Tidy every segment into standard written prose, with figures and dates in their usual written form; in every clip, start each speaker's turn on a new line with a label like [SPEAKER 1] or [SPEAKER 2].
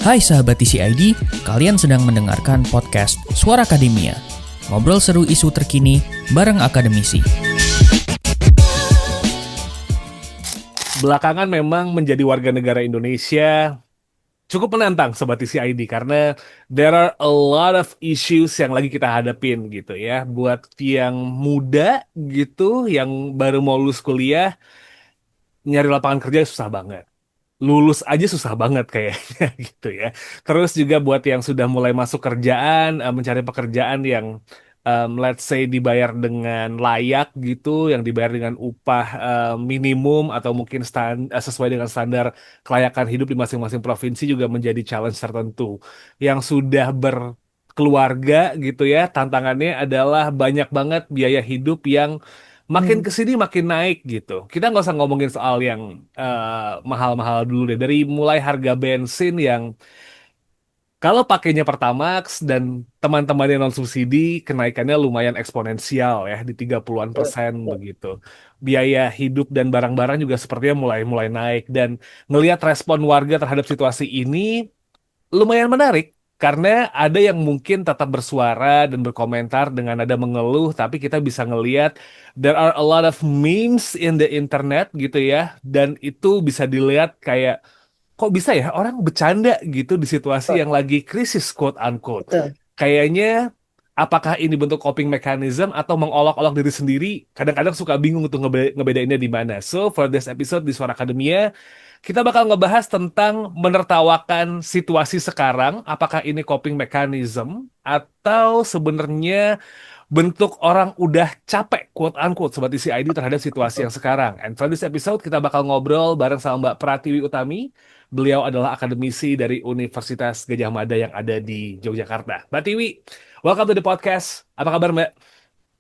[SPEAKER 1] Hai sahabat TCID, kalian sedang mendengarkan podcast Suara Akademia. Ngobrol seru isu terkini bareng akademisi.
[SPEAKER 2] Belakangan memang menjadi warga negara Indonesia cukup menantang Sobat TCID karena there are a lot of issues yang lagi kita hadapin gitu ya. Buat yang muda gitu, yang baru mau lulus kuliah, nyari lapangan kerja susah banget. Lulus aja susah banget kayaknya gitu ya. Terus juga buat yang sudah mulai masuk kerjaan, mencari pekerjaan yang let's say dibayar dengan layak gitu, yang dibayar dengan upah minimum atau mungkin sesuai dengan standar kelayakan hidup di masing-masing provinsi juga menjadi challenge tertentu. Yang sudah berkeluarga gitu ya, tantangannya adalah banyak banget biaya hidup yang makin kesini makin naik gitu. Kita nggak usah ngomongin soal yang mahal-mahal dulu deh. Dari mulai harga bensin yang kalau pakainya Pertamax dan teman-temannya non subsidi, kenaikannya lumayan eksponensial ya di 30-an% begitu. Biaya hidup dan barang-barang juga sepertinya mulai mulai naik dan ngelihat respon warga terhadap situasi ini lumayan menarik karena ada yang mungkin tetap bersuara dan berkomentar dengan nada mengeluh, tapi kita bisa ngelihat there are a lot of memes in the internet gitu ya, dan itu bisa dilihat kayak kok bisa ya orang bercanda gitu di situasi yang lagi krisis quote unquote.
[SPEAKER 3] Betul.
[SPEAKER 2] Kayaknya apakah ini bentuk coping mechanism atau mengolok-olok diri sendiri? Kadang-kadang suka bingung untuk ngebedainnya di mana. So for this episode di Suara Akademia, kita bakal ngebahas tentang menertawakan situasi sekarang, apakah ini coping mechanism atau sebenarnya bentuk orang udah capek, quote unquote, Sobat isi ID terhadap situasi yang sekarang. And for this episode, kita bakal ngobrol bareng sama Mbak Pratiwi Utami. Beliau adalah akademisi dari Universitas Gadjah Mada yang ada di Yogyakarta. Mbak Tiwi, welcome to the podcast. Apa kabar, Mbak?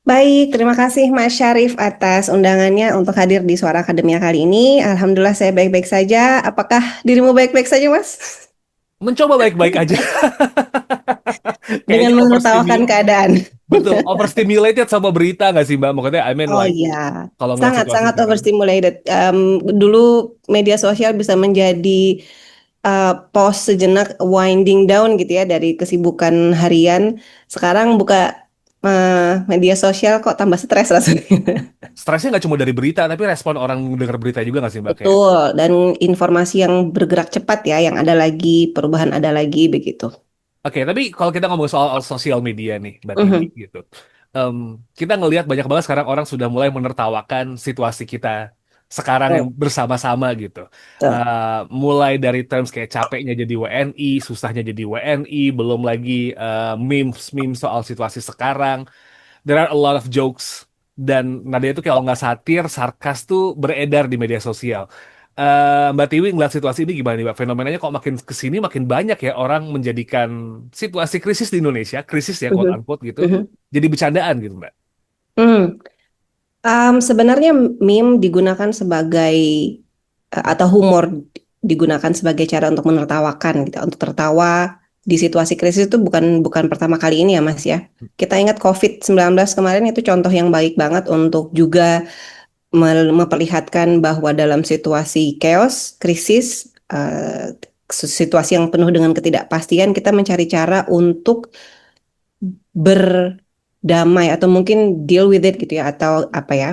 [SPEAKER 3] Baik, terima kasih Mas Syarif atas undangannya untuk hadir di Suara Akademia kali ini. Alhamdulillah saya baik-baik saja. Apakah dirimu baik-baik saja, Mas?
[SPEAKER 2] Mencoba baik-baik aja.
[SPEAKER 3] Dengan
[SPEAKER 2] Kayaknya
[SPEAKER 3] menertawakan keadaan.
[SPEAKER 2] betul, overstimulated sama berita nggak sih, Mbak? Maksudnya, I mean
[SPEAKER 3] Oh
[SPEAKER 2] like,
[SPEAKER 3] iya,
[SPEAKER 2] kalau ngeliat situasi
[SPEAKER 3] sangat-sangat
[SPEAKER 2] sekarang.
[SPEAKER 3] overstimulated. Dulu media sosial bisa menjadi pause sejenak, winding down gitu ya dari kesibukan harian. Sekarang buka media sosial kok tambah stres rasanya.
[SPEAKER 2] Stresnya nggak cuma dari berita, tapi respon orang dengar berita juga nggak sih, Mbak? Kayak,
[SPEAKER 3] Betul, dan informasi yang bergerak cepat ya, yang ada lagi, perubahan ada lagi begitu.
[SPEAKER 2] oke, tapi kalau kita ngomong soal sosial media nih, Mbak Tiwi,
[SPEAKER 3] Mhm,
[SPEAKER 2] gitu. Kita ngelihat banyak banget sekarang orang sudah mulai menertawakan situasi kita sekarang yang
[SPEAKER 3] betul,
[SPEAKER 2] bersama-sama gitu.
[SPEAKER 3] betul.
[SPEAKER 2] Mulai dari terms kayak capeknya jadi WNI, susahnya jadi WNI, belum lagi memes soal situasi sekarang. There are a lot of jokes dan nada itu kalau nggak satir, sarkas tuh beredar di media sosial. Mbak Tiwi ngeliat situasi ini gimana nih, Mbak? Fenomenanya kok makin kesini makin banyak ya orang menjadikan situasi krisis di Indonesia, krisis ya quote
[SPEAKER 3] Mhm,
[SPEAKER 2] unquote gitu,
[SPEAKER 3] mhm,
[SPEAKER 2] jadi bercandaan gitu, Mbak.
[SPEAKER 3] mhm. Sebenarnya meme digunakan sebagai atau humor digunakan sebagai cara untuk menertawakan gitu, untuk tertawa di situasi krisis itu bukan bukan pertama kali ini ya Mas ya. Kita ingat COVID-19 kemarin itu contoh yang baik banget untuk juga memperlihatkan bahwa dalam situasi chaos, krisis, situasi yang penuh dengan ketidakpastian, kita mencari cara untuk berdamai atau mungkin deal with it gitu ya, atau apa ya,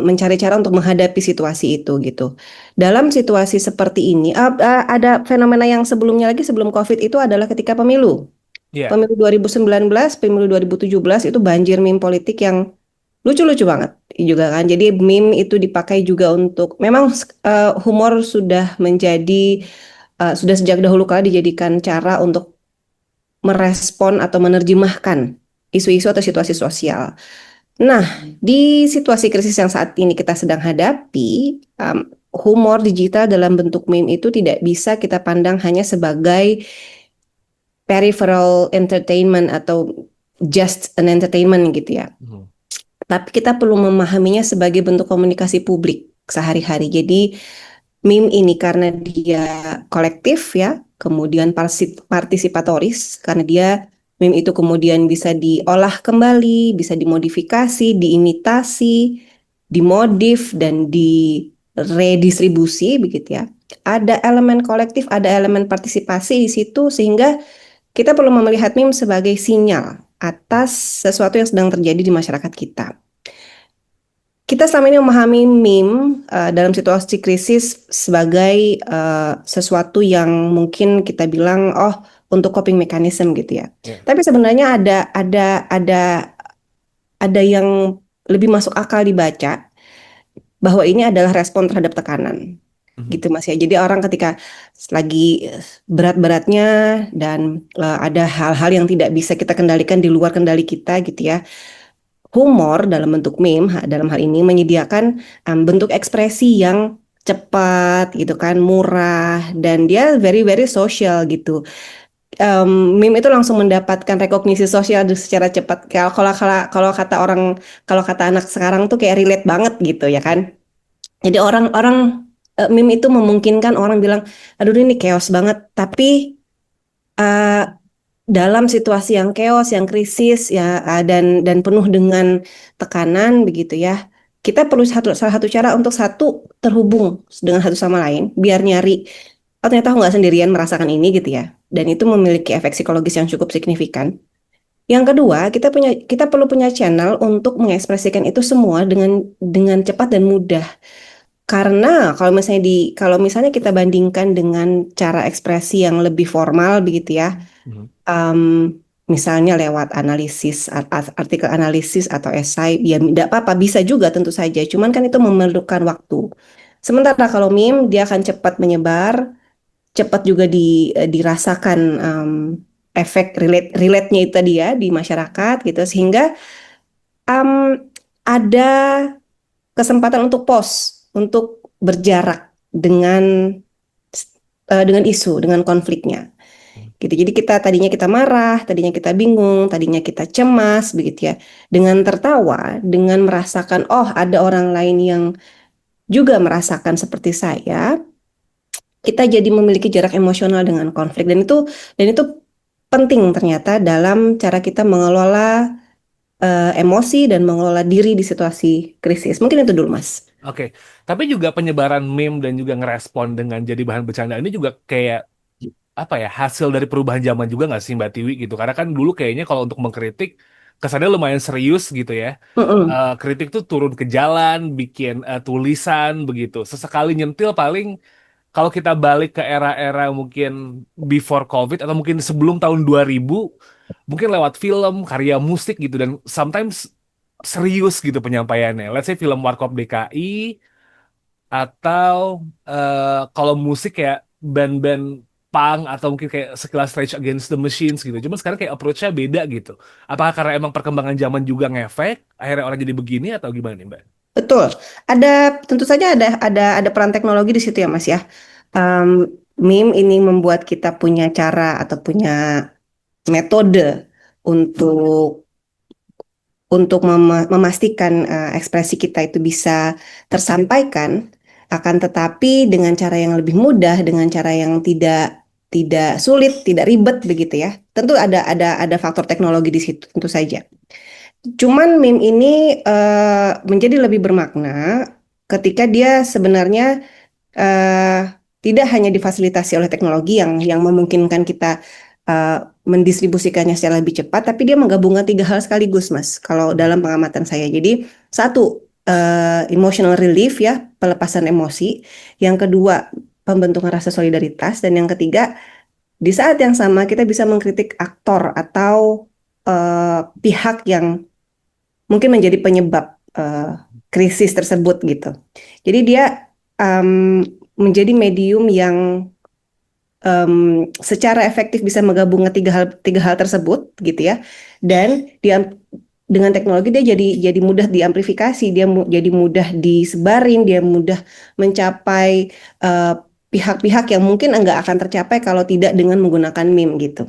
[SPEAKER 3] mencari cara untuk menghadapi situasi itu gitu. Dalam situasi seperti ini, ada fenomena yang sebelumnya lagi sebelum COVID itu adalah ketika pemilu.
[SPEAKER 2] Iya,
[SPEAKER 3] Pemilu 2019, pemilu 2017 itu banjir meme politik yang lucu-lucu banget juga kan. Jadi meme itu dipakai juga untuk memang humor sudah menjadi sudah sejak dahulu kala dijadikan cara untuk merespon atau menerjemahkan isu-isu atau situasi sosial. Nah, di situasi krisis yang saat ini kita sedang hadapi, humor digital dalam bentuk meme itu tidak bisa kita pandang hanya sebagai peripheral entertainment atau just an entertainment gitu ya.
[SPEAKER 2] Mhm.
[SPEAKER 3] Tapi kita perlu memahaminya sebagai bentuk komunikasi publik sehari-hari. Jadi meme ini karena dia kolektif ya, kemudian partisipatoris karena dia meme itu kemudian bisa diolah kembali, bisa dimodifikasi, diimitasi, dimodif dan redistribusi begitu ya. Ada elemen kolektif, ada elemen partisipasi di situ sehingga kita perlu melihat meme sebagai sinyal atas sesuatu yang sedang terjadi di masyarakat kita. Kita selama ini memahami meme dalam situasi krisis sebagai sesuatu yang mungkin kita bilang untuk coping mechanism gitu ya.
[SPEAKER 2] Ya.
[SPEAKER 3] Tapi sebenarnya ada yang lebih masuk akal dibaca bahwa ini adalah respon terhadap tekanan. Gitu Mas ya. Jadi orang ketika lagi berat-beratnya dan ada hal-hal yang tidak bisa kita kendalikan di luar kendali kita gitu ya. Humor dalam bentuk meme dalam hal ini menyediakan bentuk ekspresi yang cepat gitu kan, murah dan dia very very social gitu. Meme itu langsung mendapatkan rekognisi sosial secara cepat. Kalau kata orang, kalau kata anak sekarang tuh kayak relate banget gitu ya kan. Jadi orang-orang meme itu memungkinkan orang bilang, aduh ini chaos banget. Tapi uh, dalam situasi yang chaos, yang krisis ya dan penuh dengan tekanan begitu ya, kita perlu salah satu cara untuk terhubung dengan satu sama lain, biar nyari, oh ternyata aku nggak sendirian merasakan ini gitu ya, dan itu memiliki efek psikologis yang cukup signifikan. Yang kedua, kita perlu punya channel untuk mengekspresikan itu semua dengan cepat dan mudah. Karena kalau misalnya kita bandingkan dengan cara ekspresi yang lebih formal begitu ya, misalnya lewat artikel analisis atau esai, ya tidak apa-apa, bisa juga tentu saja. Cuman kan itu memerlukan waktu. Sementara kalau meme dia akan cepat menyebar, cepat juga dirasakan efek relate-nya itu tadi ya di masyarakat gitu, sehingga um, ada kesempatan untuk pause, untuk berjarak dengan isu, dengan konfliknya. Gitu. Jadi tadinya kita marah, tadinya kita bingung, tadinya kita cemas, begitu ya. Dengan tertawa, dengan merasakan, oh ada orang lain yang juga merasakan seperti saya, kita jadi memiliki jarak emosional dengan konflik dan itu penting ternyata dalam cara kita mengelola emosi dan mengelola diri di situasi krisis. Mungkin itu dulu, Mas.
[SPEAKER 2] Oke, tapi juga penyebaran meme dan juga ngerespon dengan jadi bahan bercanda ini juga kayak apa ya, hasil dari perubahan zaman juga nggak sih Mbak Tiwi gitu? Karena kan dulu kayaknya kalau untuk mengkritik kesannya lumayan serius gitu ya.
[SPEAKER 3] Mm-mm.
[SPEAKER 2] Kritik tuh turun ke jalan, bikin tulisan begitu. Sesekali nyentil paling kalau kita balik ke era-era mungkin before COVID atau mungkin sebelum tahun 2000, mungkin lewat film, karya musik gitu dan sometimes serius gitu penyampaiannya. Let's say film Warkop DKI atau kalau musik kayak band-band punk atau mungkin kayak sekilas Rage Against the Machines gitu. Cuma sekarang kayak approach-nya beda gitu. Apakah karena emang perkembangan zaman juga ngefek, akhirnya orang jadi begini atau gimana nih Mbak?
[SPEAKER 3] Betul. Tentu saja ada peran teknologi di situ ya, Mas ya. Meme ini membuat kita punya cara atau punya metode untuk memastikan ekspresi kita itu bisa tersampaikan, akan tetapi dengan cara yang lebih mudah, dengan cara yang tidak tidak sulit, tidak ribet begitu ya. Tentu ada faktor teknologi di situ tentu saja. Cuman meme ini menjadi lebih bermakna ketika dia sebenarnya eh, tidak hanya difasilitasi oleh teknologi yang memungkinkan kita mendistribusikannya secara lebih cepat, tapi dia menggabungkan tiga hal sekaligus, Mas. Kalau dalam pengamatan saya, jadi satu emotional relief ya, pelepasan emosi. Yang kedua pembentukan rasa solidaritas, dan yang ketiga di saat yang sama kita bisa mengkritik aktor atau pihak yang mungkin menjadi penyebab krisis tersebut gitu. Jadi dia menjadi medium yang secara efektif bisa menggabungkan tiga hal tersebut gitu ya. Dan dengan teknologi dia jadi mudah diamplifikasi, dia jadi mudah disebarin, dia mudah mencapai pihak-pihak yang mungkin enggak akan tercapai kalau tidak dengan menggunakan meme gitu.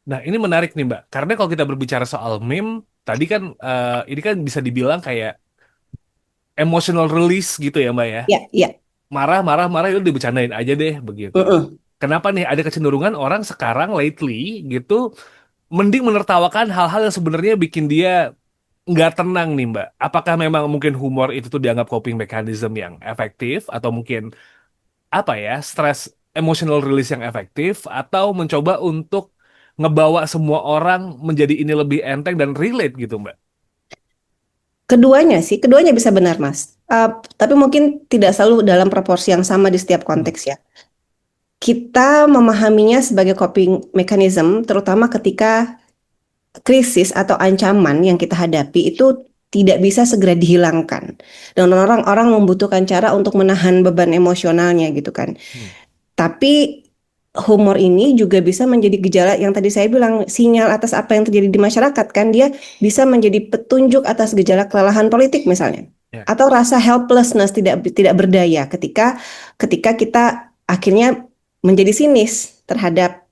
[SPEAKER 2] Nah, ini menarik nih, Mbak. Karena kalau kita berbicara soal meme, tadi kan ini kan bisa dibilang kayak emotional release gitu ya, Mbak ya.
[SPEAKER 3] Ya, ya.
[SPEAKER 2] Marah, marah, marah, itu dibercandain aja deh begitu.
[SPEAKER 3] Mm-mm.
[SPEAKER 2] Kenapa nih ada kecenderungan orang sekarang lately gitu mending menertawakan hal-hal yang sebenarnya bikin dia nggak tenang nih Mbak. Apakah memang mungkin humor itu tuh dianggap coping mechanism yang efektif atau mungkin apa ya, stress emotional release yang efektif atau mencoba untuk ngebawa semua orang menjadi ini lebih enteng dan relate gitu Mbak.
[SPEAKER 3] Keduanya sih, keduanya bisa benar, Mas. Tapi mungkin tidak selalu dalam proporsi yang sama di setiap
[SPEAKER 2] Hmm.
[SPEAKER 3] konteks ya. Kita memahaminya sebagai coping mechanism, terutama ketika krisis atau ancaman yang kita hadapi itu tidak bisa segera dihilangkan. Dan orang-orang membutuhkan cara untuk menahan beban emosionalnya gitu kan.
[SPEAKER 2] Hmm.
[SPEAKER 3] Tapi humor ini juga bisa menjadi gejala yang tadi saya bilang sinyal atas apa yang terjadi di masyarakat kan dia bisa menjadi petunjuk atas gejala kelelahan politik misalnya
[SPEAKER 2] Ya.
[SPEAKER 3] atau rasa helplessness tidak berdaya ketika kita akhirnya menjadi sinis terhadap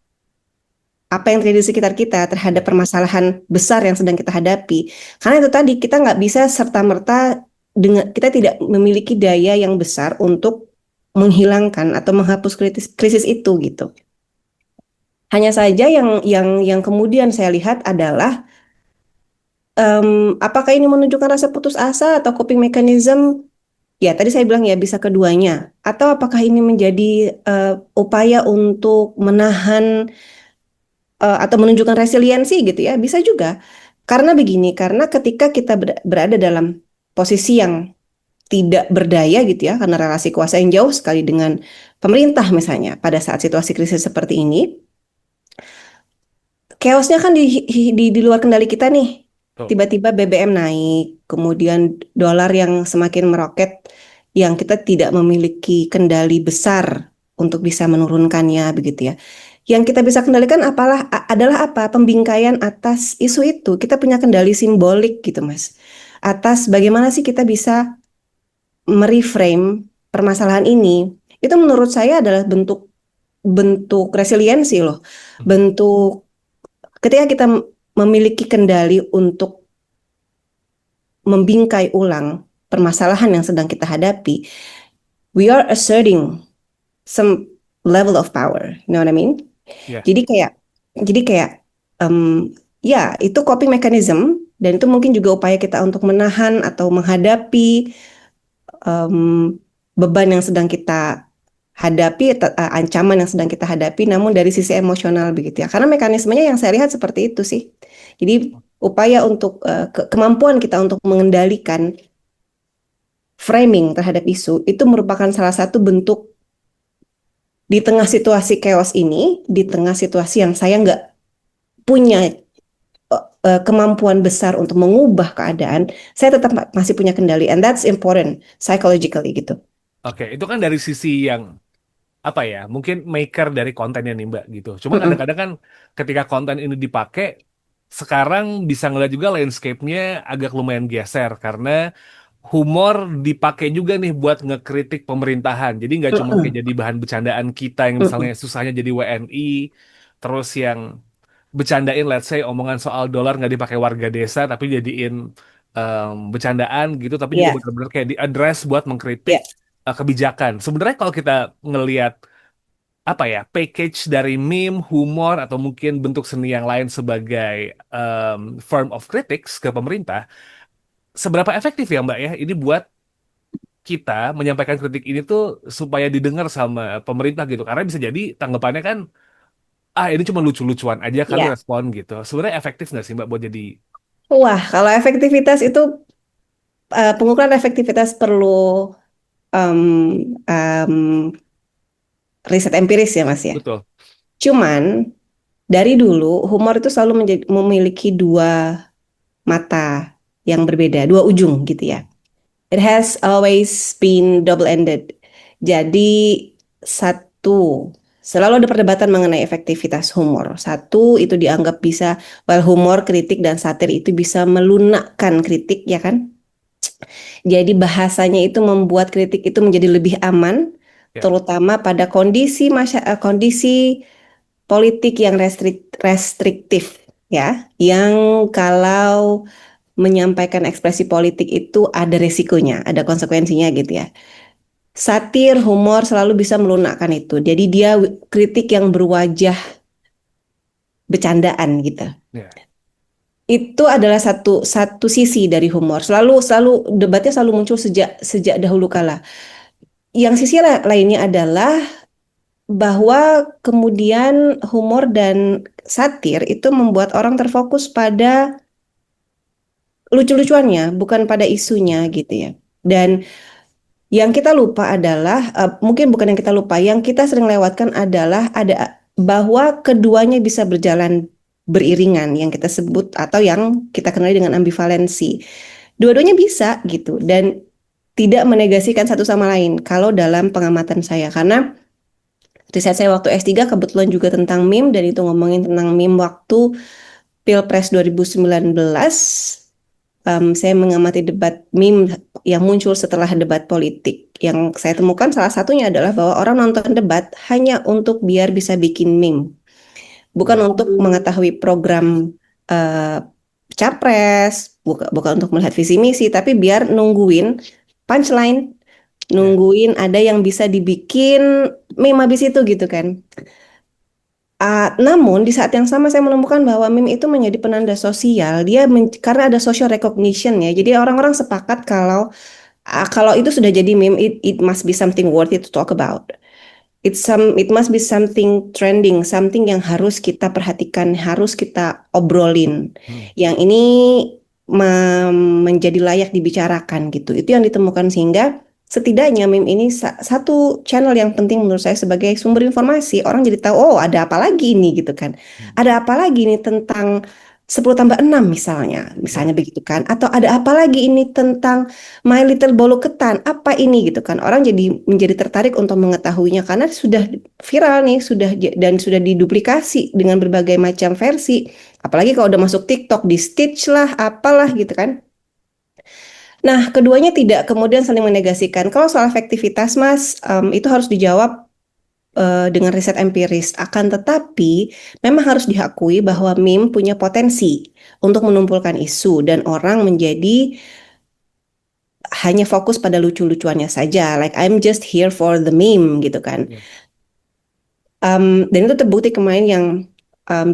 [SPEAKER 3] apa yang terjadi di sekitar kita terhadap
[SPEAKER 2] Ya.
[SPEAKER 3] permasalahan besar yang sedang kita hadapi karena itu tadi kita nggak bisa serta-merta dengan kita tidak memiliki daya yang besar untuk menghilangkan atau menghapus krisis itu gitu. Hanya saja yang kemudian saya lihat adalah apakah ini menunjukkan rasa putus asa atau coping mechanism? Ya, tadi saya bilang ya bisa keduanya. Atau apakah ini menjadi upaya untuk menahan atau menunjukkan resiliensi gitu ya? Bisa juga. Karena begini, karena ketika kita berada dalam posisi yang tidak berdaya gitu ya, karena relasi kuasa yang jauh sekali dengan pemerintah misalnya pada saat situasi krisis seperti ini, chaosnya kan di luar kendali kita nih.
[SPEAKER 2] Tuh.
[SPEAKER 3] Tiba-tiba BBM naik, kemudian dolar yang semakin meroket, yang kita tidak memiliki kendali besar untuk bisa menurunkannya begitu ya. Yang kita bisa kendalikan adalah apa? Pembingkaian atas isu itu. Kita punya kendali simbolik gitu, Mas. Atas bagaimana sih kita bisa mereframe permasalahan ini. Itu menurut saya adalah bentuk bentuk resiliensi loh.
[SPEAKER 2] Hmm.
[SPEAKER 3] Bentuk ketika kita memiliki kendali untuk membingkai ulang permasalahan yang sedang kita hadapi, we are asserting some level of power. You know what I mean?
[SPEAKER 2] Ya.
[SPEAKER 3] Jadi kayak, jadi kayak, ya itu coping mechanism dan itu mungkin juga upaya kita untuk menahan atau menghadapi em, beban yang sedang kita hadapi, ancaman yang sedang kita hadapi, namun dari sisi emosional begitu ya. Karena mekanismenya yang saya lihat seperti itu sih. Jadi upaya untuk kemampuan kita untuk mengendalikan framing terhadap isu itu merupakan salah satu bentuk di tengah situasi chaos ini, di tengah situasi yang saya nggak punya kemampuan besar untuk mengubah keadaan, saya tetap masih punya kendali, and that's important psychologically gitu.
[SPEAKER 2] Oke, itu kan dari sisi yang apa ya, mungkin maker dari kontennya nih Mbak gitu. Cuma
[SPEAKER 3] Mm-mm.
[SPEAKER 2] kadang-kadang kan ketika konten ini dipakai, sekarang bisa ngeliat juga landscape-nya agak lumayan geser karena humor dipakai juga nih buat ngekritik pemerintahan. Jadi nggak cuma kayak
[SPEAKER 3] Mm-mm.
[SPEAKER 2] jadi bahan bercandaan kita yang misalnya
[SPEAKER 3] Mm-mm.
[SPEAKER 2] susahnya jadi WNI, terus yang bercandain let's say omongan soal dolar nggak dipakai warga desa tapi jadiin bercandaan gitu, tapi juga
[SPEAKER 3] Ya,
[SPEAKER 2] benar-benar kayak di-address buat mengkritik
[SPEAKER 3] ya.
[SPEAKER 2] kebijakan. Sebenarnya kalau kita ngelihat apa ya, package dari meme, humor atau mungkin bentuk seni yang lain sebagai form of critics ke pemerintah, seberapa efektif ya Mbak ya ini buat kita menyampaikan kritik ini tuh supaya didengar sama pemerintah gitu. Karena bisa jadi tanggapannya kan, ah ini cuma lucu-lucuan aja kali
[SPEAKER 3] Ya.
[SPEAKER 2] respon gitu. Sebenarnya efektif nggak sih Mbak buat jadi.
[SPEAKER 3] Wah, kalau efektivitas itu pengukuran efektivitas perlu em, em, riset empiris ya Mas ya.
[SPEAKER 2] Betul.
[SPEAKER 3] Cuman dari dulu humor itu selalu memiliki dua mata yang berbeda, dua ujung gitu ya. It has always been double-ended. Jadi satu, selalu ada perdebatan mengenai efektivitas humor. Satu, itu dianggap bisa, well humor, kritik, dan satir itu bisa melunakkan kritik, ya kan? Jadi bahasanya itu membuat kritik itu menjadi lebih aman,
[SPEAKER 2] Ya.
[SPEAKER 3] terutama pada kondisi politik yang restriktif, ya. Yang kalau menyampaikan ekspresi politik itu ada resikonya, ada konsekuensinya gitu ya. Satir, humor selalu bisa melunakkan itu. Jadi dia kritik yang berwajah bercandaan gitu.
[SPEAKER 2] Ya.
[SPEAKER 3] Itu adalah satu satu sisi dari humor. Selalu selalu debatnya selalu muncul sejak sejak dahulu kala. Yang sisi lainnya adalah bahwa kemudian humor dan satir itu membuat orang terfokus pada lucu-lucuannya, bukan pada isunya gitu ya. Dan yang kita lupa adalah, mungkin bukan yang kita lupa, yang kita sering lewatkan adalah ada bahwa keduanya bisa berjalan beriringan, yang kita sebut atau yang kita kenali dengan ambivalensi. Dua-duanya bisa gitu, dan tidak menegasikan satu sama lain kalau dalam pengamatan saya. Karena riset saya waktu S3 kebetulan juga tentang meme, dan itu ngomongin tentang meme waktu Pilpres 2019. Saya mengamati debat meme yang muncul setelah debat politik. Yang saya temukan salah satunya adalah bahwa orang nonton debat hanya untuk biar bisa bikin meme, bukan untuk mengetahui program eh, capres, bukan untuk melihat visi misi, tapi biar nungguin punchline, nungguin ada yang bisa dibikin meme habis itu gitu kan. Namun di saat yang sama saya menemukan bahwa meme itu menjadi penanda sosial. Karena ada social recognition ya. Jadi orang-orang sepakat kalau itu sudah jadi meme, it must be something worth it to talk about. It must be something trending, something yang harus kita perhatikan, harus kita obrolin. Yang ini menjadi layak dibicarakan gitu. Itu yang ditemukan, sehingga setidaknya meme ini satu channel yang penting menurut saya sebagai sumber informasi. Orang jadi tahu, oh ada apa lagi ini gitu kan. Ada apa lagi ini tentang 10 tambah 6 misalnya begitu kan. Atau ada apa lagi ini tentang My Little Bolu Ketan, apa ini gitu kan. Orang jadi menjadi tertarik untuk mengetahuinya karena sudah viral nih, dan sudah diduplikasi dengan berbagai macam versi. Apalagi kalau udah masuk TikTok, di stitch lah, apalah gitu kan. Nah, keduanya tidak kemudian saling menegasikan. Kalau soal efektivitas, Mas, itu harus dijawab dengan riset empiris. Akan tetapi, memang harus diakui bahwa meme punya potensi untuk mengumpulkan isu dan orang menjadi hanya fokus pada lucu-lucuannya saja. Like I'm just here for the meme gitu kan. Dan itu terbukti kemarin yang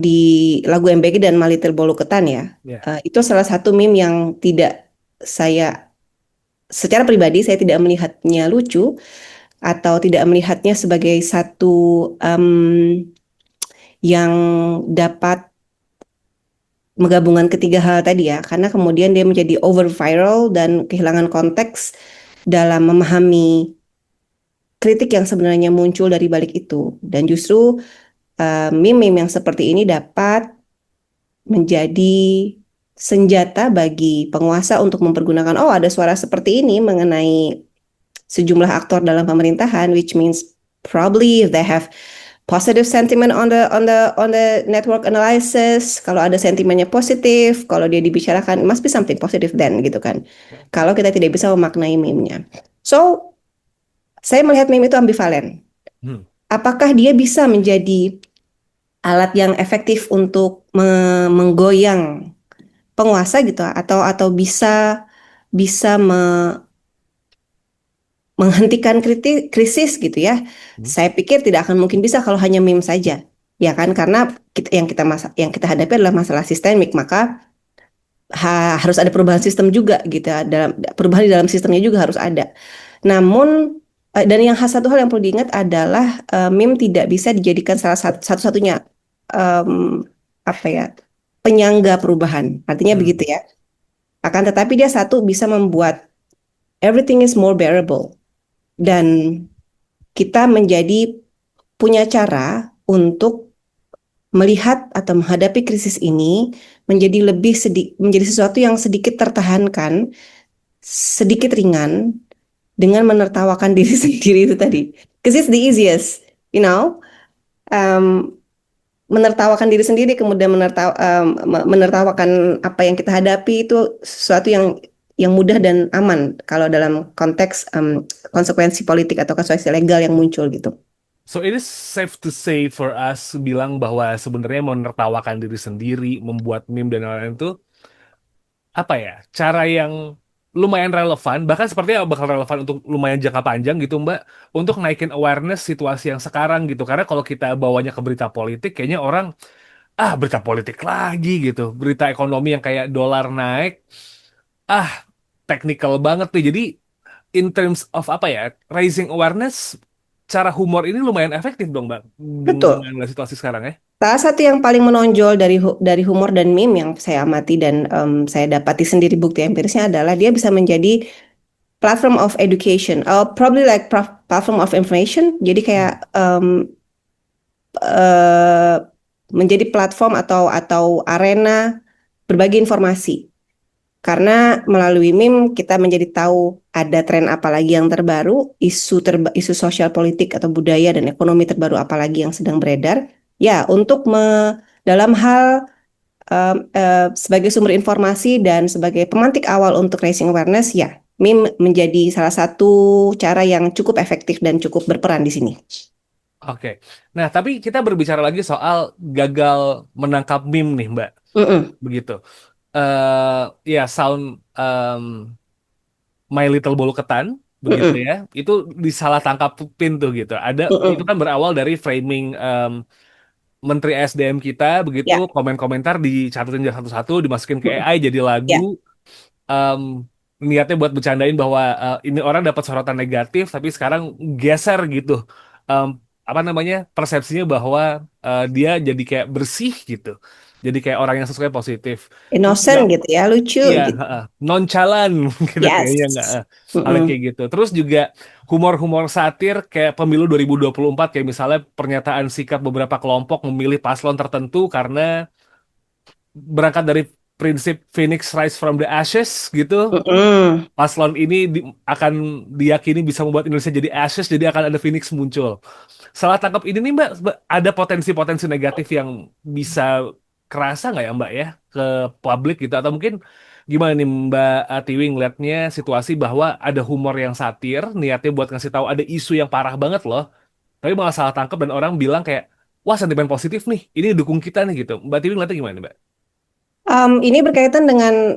[SPEAKER 3] di lagu MBG dan My Little Bolu Ketan ya. Itu salah satu meme yang tidak secara pribadi saya tidak melihatnya lucu atau tidak melihatnya sebagai satu yang dapat menggabungkan ketiga hal tadi ya, karena kemudian dia menjadi over viral dan kehilangan konteks dalam memahami kritik yang sebenarnya muncul dari balik itu. Dan justru meme-meme yang seperti ini dapat menjadi senjata bagi penguasa untuk mempergunakan, oh ada suara seperti ini mengenai sejumlah aktor dalam pemerintahan, which means probably if they have positive sentiment on the network analysis, kalau ada sentimennya positif, kalau dia dibicarakan, must be something positive then gitu kan. Kalau kita tidak bisa memaknai meme-nya. So, saya melihat meme itu ambivalen. Apakah dia bisa menjadi alat yang efektif untuk menggoyang penguasa gitu, atau bisa menghentikan krisis gitu ya. Saya pikir tidak akan mungkin bisa kalau hanya meme saja. Ya kan, karena yang kita hadapi adalah masalah sistemik, maka harus ada perubahan sistem juga gitu. Perubahan di dalam sistemnya juga harus ada. Namun dan satu hal yang perlu diingat adalah meme tidak bisa dijadikan salah satu-satunya penyangga perubahan. Artinya begitu ya. Akan tetapi dia bisa membuat everything is more bearable. Dan kita punya cara untuk melihat atau menghadapi krisis ini menjadi sesuatu yang sedikit tertahankan, sedikit ringan, dengan menertawakan diri sendiri itu tadi. Because it's the easiest, menertawakan diri sendiri, kemudian menertawakan apa yang kita hadapi itu sesuatu yang mudah dan aman kalau dalam konteks konsekuensi politik atau konsekuensi legal yang muncul gitu.
[SPEAKER 2] So it is safe to say for us bilang bahwa sebenarnya menertawakan diri sendiri, membuat meme dan lain-lain itu cara yang lumayan relevan, bahkan sepertinya bakal relevan untuk lumayan jangka panjang gitu Mbak, untuk naikin awareness situasi yang sekarang gitu. Karena kalau kita bawanya ke berita politik, kayaknya orang berita politik lagi gitu, berita ekonomi yang kayak dolar naik, technical banget tuh. Jadi in terms of apa ya, raising awareness, cara humor ini lumayan efektif dong Bang,
[SPEAKER 3] Betul.
[SPEAKER 2] dengan situasi sekarang ya.
[SPEAKER 3] Salah satu yang paling menonjol dari humor dan meme yang saya amati dan saya dapati sendiri bukti empirisnya adalah dia bisa menjadi platform of education, probably like platform of information. Jadi kayak eh, menjadi platform atau arena berbagi informasi. Karena melalui meme kita menjadi tahu ada tren apa lagi yang terbaru, isu sosial politik atau budaya dan ekonomi terbaru apa lagi yang sedang beredar. Ya, untuk dalam hal sebagai sumber informasi dan sebagai pemantik awal untuk raising awareness, ya, meme menjadi salah satu cara yang cukup efektif dan cukup berperan di sini.
[SPEAKER 2] Oke. Nah, tapi kita berbicara lagi soal gagal menangkap meme nih, Mbak.
[SPEAKER 3] Mm-mm,
[SPEAKER 2] Begitu. Ya, sound My Little Bolu Ketan, begitu
[SPEAKER 3] mm-mm,
[SPEAKER 2] ya. Itu disalah tangkapin tuh gitu. Itu
[SPEAKER 3] mm-mm.
[SPEAKER 2] kan berawal dari framing Menteri SDM kita, begitu,
[SPEAKER 3] Ya,
[SPEAKER 2] komen-komentar dicatatin satu-satu, dimasukin ke
[SPEAKER 3] mm-mm,
[SPEAKER 2] AI jadi lagu.
[SPEAKER 3] ya,
[SPEAKER 2] em, Niatnya buat bercandain bahwa ini orang dapat sorotan negatif tapi sekarang geser gitu. Em, apa namanya, persepsinya bahwa dia jadi kayak bersih gitu, jadi kayak orang yang sesuai positif. Terus juga
[SPEAKER 3] innocent gitu ya, lucu
[SPEAKER 2] iya,
[SPEAKER 3] gitu.
[SPEAKER 2] noncalan gitu kayaknya, nggak
[SPEAKER 3] Yes.
[SPEAKER 2] hal
[SPEAKER 3] Mm-mm.
[SPEAKER 2] kayak gitu. Terus juga humor-humor satir kayak pemilu 2024, kayak misalnya pernyataan sikap beberapa kelompok memilih paslon tertentu karena berangkat dari prinsip Phoenix Rise from the Ashes gitu.
[SPEAKER 3] Mm-mm.
[SPEAKER 2] Paslon ini akan diyakini bisa membuat Indonesia jadi ashes, jadi akan ada Phoenix muncul. Salah tangkap ini nih Mbak, ada potensi-potensi negatif yang bisa kerasa nggak ya Mbak ya ke publik gitu, atau mungkin gimana nih Mbak Tiwi ngeliatnya situasi bahwa ada humor yang satir, niatnya buat ngasih tahu ada isu yang parah banget loh, tapi malah salah tangkap dan orang bilang kayak, wah sentimen positif nih, ini dukung kita nih gitu. Mbak Tiwi ngeliatnya gimana Mbak?
[SPEAKER 3] Ini berkaitan dengan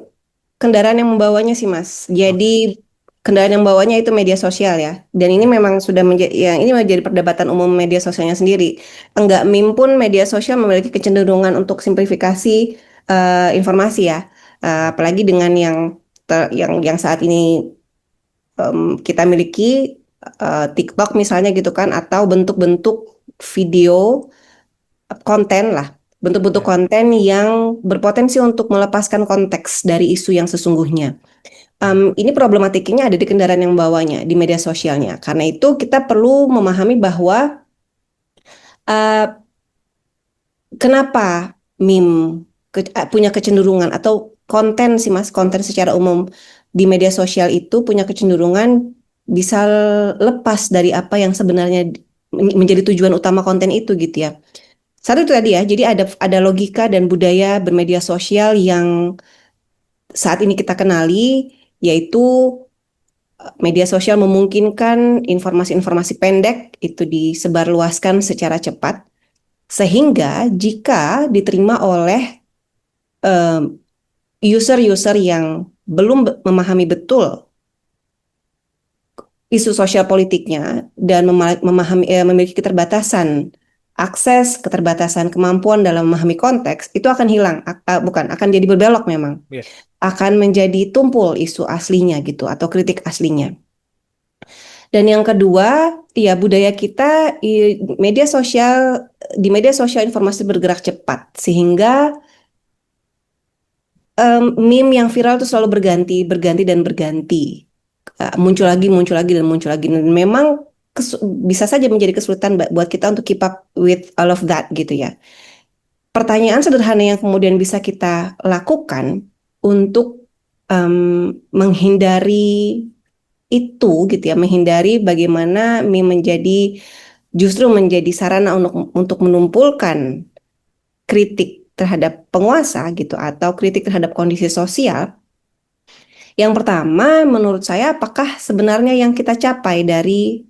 [SPEAKER 3] kendaraan yang membawanya sih Mas.
[SPEAKER 2] Oke.
[SPEAKER 3] Jadi kendaraan yang membawanya itu media sosial ya. Dan ini
[SPEAKER 2] Ya.
[SPEAKER 3] memang sudah menjadi ini menjadi perdebatan umum media sosialnya sendiri. Enggak meme pun media sosial memiliki kecenderungan untuk simplifikasi informasi ya. Apalagi dengan yang saat ini kita miliki TikTok misalnya gitu kan, atau bentuk-bentuk video konten lah, bentuk-bentuk
[SPEAKER 2] Ya.
[SPEAKER 3] konten yang berpotensi untuk melepaskan konteks dari isu yang sesungguhnya.
[SPEAKER 2] Hmm.
[SPEAKER 3] Ini problematiknya ada di kendaraan yang bawanya, di media sosialnya. Karena itu kita perlu memahami bahwa uh, kenapa meme punya kecenderungan atau konten sih Mas, konten secara umum di media sosial itu punya kecenderungan bisa lepas dari apa yang sebenarnya menjadi tujuan utama konten itu gitu ya. Satu itu tadi ya, jadi ada logika dan budaya bermedia sosial yang saat ini kita kenali, yaitu media sosial memungkinkan informasi-informasi pendek itu disebarluaskan secara cepat, sehingga jika diterima oleh em, user-user yang belum memahami betul isu sosial politiknya dan memiliki keterbatasan akses, keterbatasan kemampuan dalam memahami konteks, itu akan hilang, bukan akan jadi berbelok memang,
[SPEAKER 2] Ya.
[SPEAKER 3] akan menjadi tumpul isu aslinya gitu atau kritik aslinya. Dan yang kedua, ya budaya kita di media sosial informasi bergerak cepat sehingga meme yang viral itu selalu berganti dan berganti. Muncul lagi dan muncul lagi. Dan memang bisa saja menjadi kesulitan buat kita untuk keep up with all of that gitu ya. Pertanyaan sederhana yang kemudian bisa kita lakukan untuk menghindari itu gitu ya, menghindari bagaimana meme justru menjadi sarana untuk menumpulkan kritik terhadap penguasa gitu atau kritik terhadap kondisi sosial. Yang pertama, menurut saya, apakah sebenarnya yang kita capai dari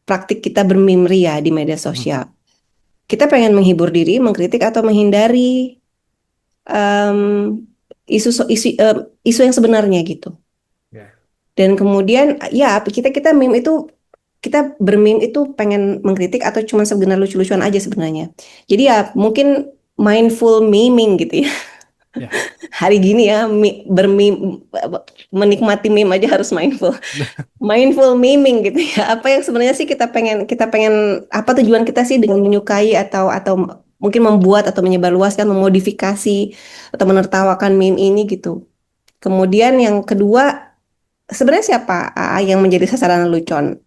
[SPEAKER 3] praktik kita bermimri ya di media
[SPEAKER 2] Hmm.
[SPEAKER 3] sosial? Kita pengen menghibur diri, mengkritik atau menghindari em, isu yang sebenarnya gitu.
[SPEAKER 2] Ya.
[SPEAKER 3] Dan kemudian ya kita meme itu kita bermeme itu pengen mengkritik atau cuma sebenarnya lucu-lucuan aja sebenarnya. Jadi ya mungkin mindful meming gitu ya.
[SPEAKER 2] Ya.
[SPEAKER 3] Hari gini ya menikmati meme aja harus mindful. Mindful meming gitu ya. Apa yang sebenarnya sih kita pengen apa tujuan kita sih dengan menyukai atau mungkin membuat atau menyebarluaskan, memodifikasi atau menertawakan meme ini gitu. Kemudian yang kedua, sebenarnya siapa yang menjadi sasaran lelucon?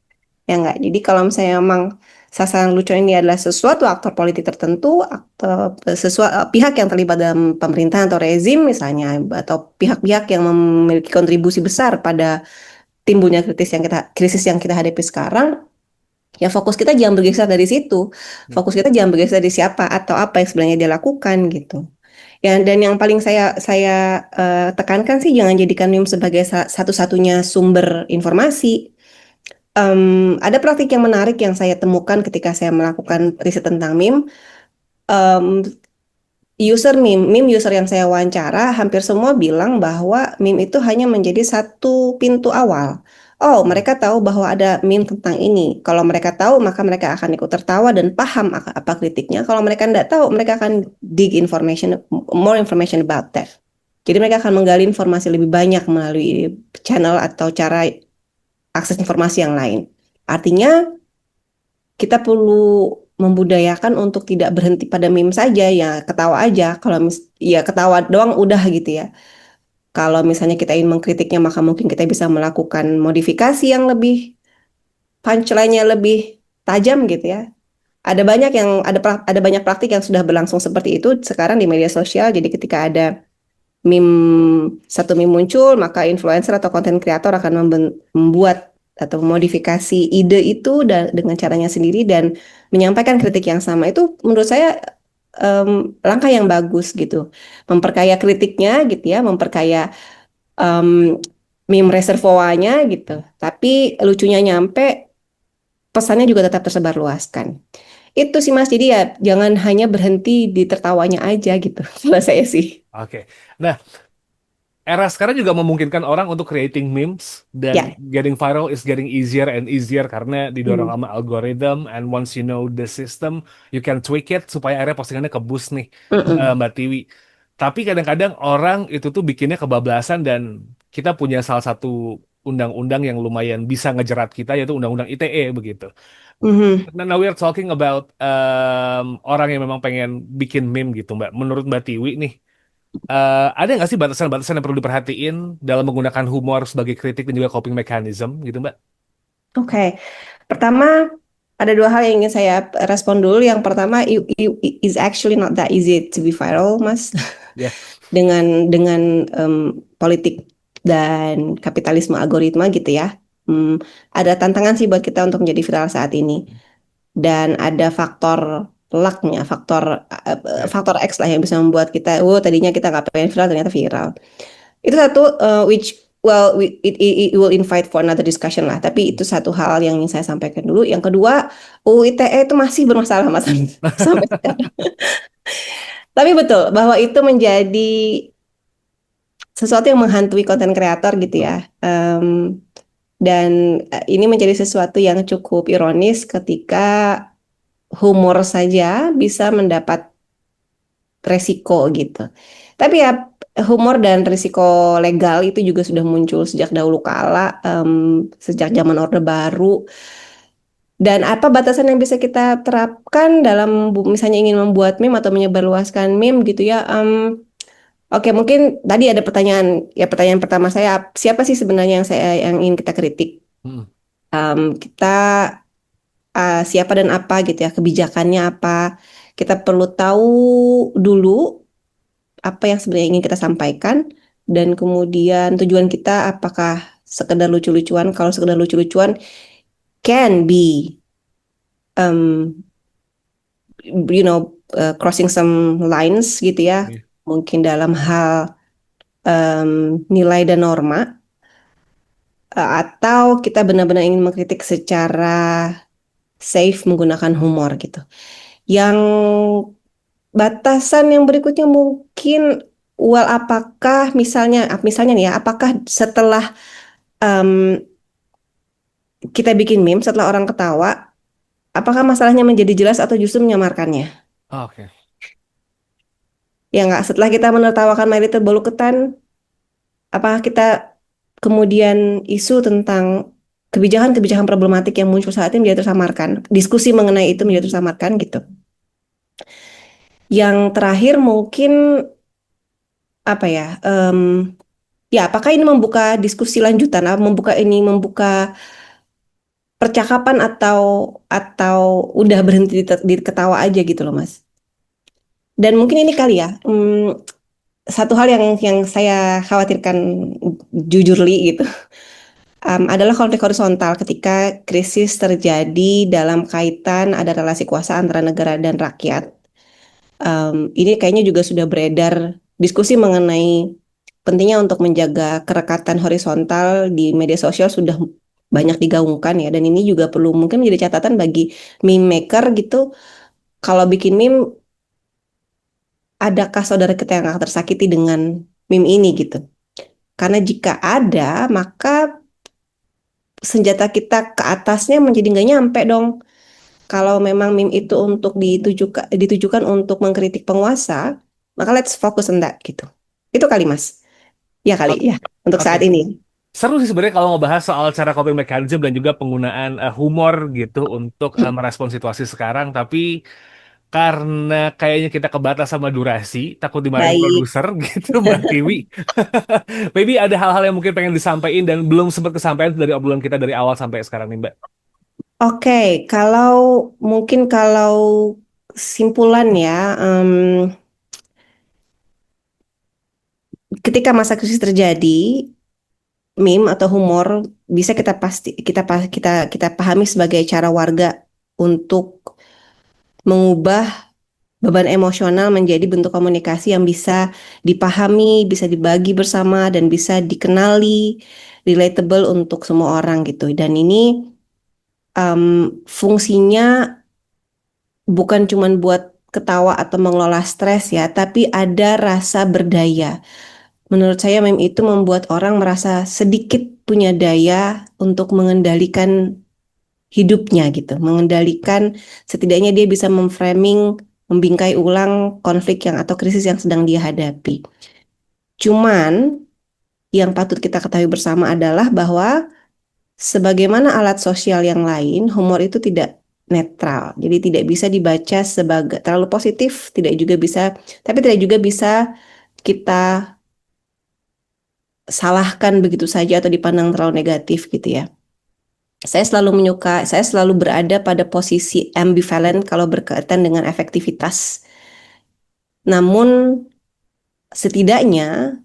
[SPEAKER 3] Ya enggak. Jadi kalau misalnya memang sasaran lelucon ini adalah sesuatu aktor politik tertentu, sesuatu pihak yang terlibat dalam pemerintahan atau rezim misalnya, atau pihak-pihak yang memiliki kontribusi besar pada timbulnya krisis yang kita hadapi sekarang, ya fokus kita jangan bergeser dari situ. Fokus kita jangan bergeser dari siapa atau apa yang sebenarnya dia lakukan gitu. Ya, dan yang paling saya tekankan sih jangan jadikan meme sebagai satu-satunya sumber informasi. Ada praktik yang menarik yang saya temukan ketika saya melakukan riset tentang meme. Em, meme user yang saya wawancara, hampir semua bilang bahwa meme itu hanya menjadi satu pintu awal. Oh, mereka tahu bahwa ada meme tentang ini. Kalau mereka tahu, maka mereka akan ikut tertawa dan paham apa kritiknya. Kalau mereka tidak tahu, mereka akan dig more information about that. Jadi mereka akan menggali informasi lebih banyak melalui channel atau cara akses informasi yang lain. Artinya, kita perlu membudayakan untuk tidak berhenti pada meme saja, ya ketawa aja. Kalau ya ketawa doang udah gitu ya. Kalau misalnya kita ingin mengkritiknya, maka mungkin kita bisa melakukan modifikasi yang lebih punchline-nya lebih tajam gitu ya. Ada banyak praktik yang sudah berlangsung seperti itu sekarang di media sosial. Jadi ketika ada satu meme muncul, maka influencer atau content creator akan membuat atau memodifikasi ide itu dengan caranya sendiri dan menyampaikan kritik yang sama. Itu menurut saya langkah yang bagus gitu, memperkaya kritiknya gitu ya, memperkaya meme reservoirnya gitu. Tapi lucunya nyampe, pesannya juga tetap tersebar luaskan. Itu sih Mas, jadi ya jangan hanya berhenti di tertawanya aja gitu. Kalau saya sih.
[SPEAKER 2] Oke. Nah, era sekarang juga memungkinkan orang untuk creating memes dan
[SPEAKER 3] Ya.
[SPEAKER 2] getting viral is getting easier and easier karena didorong
[SPEAKER 3] Hmm.
[SPEAKER 2] sama algorithm, and once you know the system, you can tweak it supaya akhirnya postingannya ke-boost nih,
[SPEAKER 3] Mm-mm.
[SPEAKER 2] Mbak Tiwi. Tapi kadang-kadang orang itu tuh bikinnya kebablasan dan kita punya salah satu undang-undang yang lumayan bisa ngejerat kita yaitu Undang-Undang ITE begitu.
[SPEAKER 3] Mhm.
[SPEAKER 2] Nah, now we are talking about orang yang memang pengen bikin meme gitu, Mbak. Menurut Mbak Tiwi nih, ada nggak sih batasan-batasan yang perlu diperhatiin dalam menggunakan humor sebagai kritik dan juga coping mechanism gitu, Mbak?
[SPEAKER 3] Oke. Pertama, ada dua hal yang ingin saya respon dulu. Yang pertama, is actually not that easy to be viral, Mas.
[SPEAKER 2] Ya.
[SPEAKER 3] Dengan politik dan kapitalisme algoritma gitu ya. Ada tantangan sih buat kita untuk menjadi viral saat ini. Dan ada faktor lucknya,
[SPEAKER 2] Ya.
[SPEAKER 3] faktor X lah yang bisa membuat kita, tadinya kita nggak pengen viral, ternyata viral. Itu satu, which well it will invite for another discussion lah. Tapi itu satu hal yang ingin saya sampaikan dulu. Yang kedua, UU ITE itu masih bermasalah Mas sampai sekarang. Tapi betul bahwa itu menjadi sesuatu yang menghantui konten kreator gitu
[SPEAKER 2] Betul.
[SPEAKER 3] ya. Dan ini menjadi sesuatu yang cukup ironis ketika humor saja bisa mendapat resiko gitu. Tapi ya humor dan risiko legal itu juga sudah muncul sejak dahulu kala, sejak zaman Orde Baru. Dan apa batasan yang bisa kita terapkan dalam misalnya ingin membuat meme atau menyebarluaskan meme gitu ya? Oke, mungkin tadi ada pertanyaan. Ya, pertanyaan pertama saya, siapa sih sebenarnya yang ingin kita kritik?
[SPEAKER 2] Hmm.
[SPEAKER 3] Kita siapa dan apa gitu ya? Kebijakannya apa? Kita perlu tahu dulu apa yang sebenarnya ingin kita sampaikan, dan kemudian tujuan kita apakah sekedar lucu-lucuan. Kalau sekedar lucu-lucuan can be um, crossing some lines gitu ya,
[SPEAKER 2] Iya.
[SPEAKER 3] mungkin dalam hal nilai dan norma, atau kita benar-benar ingin mengkritik secara safe menggunakan humor gitu. Yang batasan yang berikutnya mungkin, apakah misalnya nih ya, apakah setelah em, kita bikin meme, setelah orang ketawa, apakah masalahnya menjadi jelas atau justru menyamarkannya?
[SPEAKER 2] Oke.
[SPEAKER 3] Ya nggak, setelah kita menertawakan My Little Bolu Ketan, apa kita kemudian isu tentang kebijakan-kebijakan problematik yang muncul saat ini menjadi tersamarkan, diskusi mengenai itu menjadi tersamarkan gitu. Yang terakhir mungkin apa ya? Ya, apakah ini membuka diskusi lanjutan, membuka percakapan atau udah berhenti di ketawa aja gitu loh, Mas. Dan mungkin ini kali ya, satu hal yang saya khawatirkan jujur Li gitu, adalah konflik horizontal ketika krisis terjadi dalam kaitan ada relasi kuasa antara negara dan rakyat. Ini kayaknya juga sudah beredar diskusi mengenai pentingnya untuk menjaga kerekatan horizontal di media sosial sudah banyak digaungkan ya, dan ini juga perlu mungkin menjadi catatan bagi meme maker gitu. Kalau bikin meme, adakah saudara kita yang akan tersakiti dengan meme ini gitu? Karena jika ada, maka senjata kita ke atasnya menjadi nggak nyampe dong. Kalau memang meme itu untuk ditujukan untuk mengkritik penguasa, maka let's focus on that gitu. Itu kali Mas. Ya kali ya untuk
[SPEAKER 2] Oke.
[SPEAKER 3] saat ini.
[SPEAKER 2] Seru sih sebenarnya kalau ngebahas soal cara coping mechanism dan juga penggunaan humor gitu untuk merespon situasi sekarang. Tapi karena kayaknya kita kebatas sama durasi, takut dimarahin
[SPEAKER 3] Baik.
[SPEAKER 2] produser gitu, Mbak Tiwi. Maybe ada hal-hal yang mungkin pengen disampaikan dan belum sempat kesampaian dari obrolan kita dari awal sampai sekarang nih, Mbak.
[SPEAKER 3] Oke, kalau simpulan ya, ketika masa krisis terjadi, meme atau humor bisa kita pahami sebagai cara warga untuk mengubah beban emosional menjadi bentuk komunikasi yang bisa dipahami, bisa dibagi bersama, dan bisa dikenali, relatable untuk semua orang gitu. Dan ini fungsinya bukan cuma buat ketawa atau mengelola stres ya, tapi ada rasa berdaya. Menurut saya meme itu membuat orang merasa sedikit punya daya untuk mengendalikan hidupnya gitu, mengendalikan, setidaknya dia bisa memframing, membingkai ulang konflik yang atau krisis yang sedang dia hadapi. Cuman yang patut kita ketahui bersama adalah bahwa sebagaimana alat sosial yang lain, humor itu tidak netral. Jadi tidak bisa dibaca sebagai terlalu positif, tapi tidak juga bisa kita salahkan begitu saja atau dipandang terlalu negatif gitu ya. Saya selalu berada pada posisi ambivalent kalau berkaitan dengan efektivitas. Namun setidaknya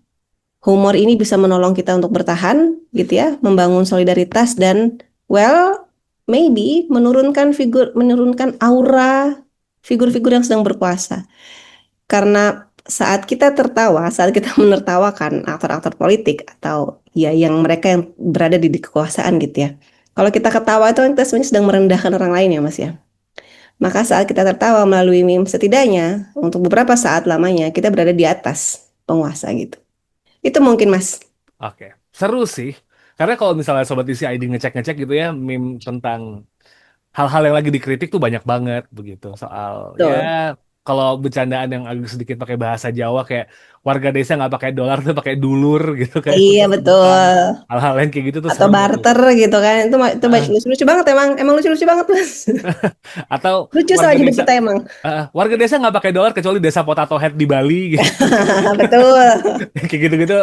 [SPEAKER 3] humor ini bisa menolong kita untuk bertahan gitu ya, membangun solidaritas dan maybe menurunkan aura figur-figur yang sedang berkuasa. Karena saat kita menertawakan aktor-aktor politik atau ya yang mereka yang berada di kekuasaan gitu ya. Kalau kita ketawa itu kita sebenarnya sedang merendahkan orang lain ya Mas ya. Maka saat kita tertawa melalui meme, setidaknya untuk beberapa saat lamanya kita berada di atas penguasa gitu. Itu mungkin Mas.
[SPEAKER 2] Oke, seru sih. Karena kalau misalnya Sobat isi ID ngecek-ngecek gitu ya, meme tentang hal-hal yang lagi dikritik tuh banyak banget begitu. Soal ya
[SPEAKER 3] Betul.
[SPEAKER 2] kalau bercandaan yang agak sedikit pakai bahasa Jawa kayak warga desa nggak pakai dolar tuh pakai dulur gitu kan
[SPEAKER 3] Iya
[SPEAKER 2] untuk sebutan
[SPEAKER 3] betul.
[SPEAKER 2] hal-hal yang kayak gitu tuh
[SPEAKER 3] Atau
[SPEAKER 2] seru tuh.
[SPEAKER 3] barter gitu kan. Itu
[SPEAKER 2] Ah,
[SPEAKER 3] lucu-lucu banget emang lucu-lucu banget Mas.
[SPEAKER 2] atau
[SPEAKER 3] Lucu sama
[SPEAKER 2] warga
[SPEAKER 3] hidup
[SPEAKER 2] desa
[SPEAKER 3] kita emang.
[SPEAKER 2] warga desa nggak pakai dolar kecuali desa Potato Head di Bali gitu.
[SPEAKER 3] Betul.
[SPEAKER 2] Kayak gitu-gitu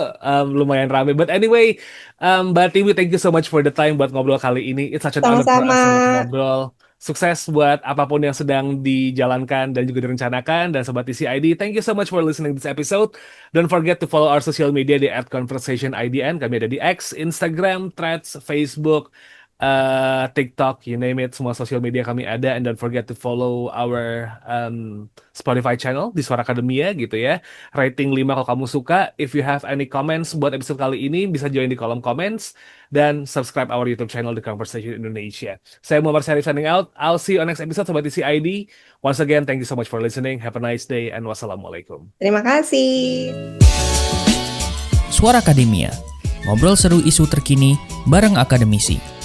[SPEAKER 2] lumayan rame. But anyway, Mbak Tiwi, thank you so much for the time buat ngobrol kali ini. It's such an honor for
[SPEAKER 3] Sama-sama.
[SPEAKER 2] us untuk ngobrol. Sukses buat apapun yang sedang dijalankan dan juga direncanakan. Dan Sobat TCID, thank you so much for listening to this episode. Don't forget to follow our social media di @conversationidn. Kami ada di X, Instagram, Threads, Facebook, TikTok, you name it, semua sosial media kami ada. And don't forget to follow our Spotify channel di Suara Akademia gitu ya. Rating 5 kalau kamu suka. If you have any comments buat episode kali ini, bisa join di kolom comments. Dan subscribe our YouTube channel di Conversation Indonesia. Saya Muhammad Syarif signing out. I'll see you on next episode Sobat TCID. Once again, thank you so much for listening. Have a nice day and wassalamualaikum.
[SPEAKER 3] Terima kasih.
[SPEAKER 1] Suara Akademia, ngobrol seru isu terkini bareng akademisi.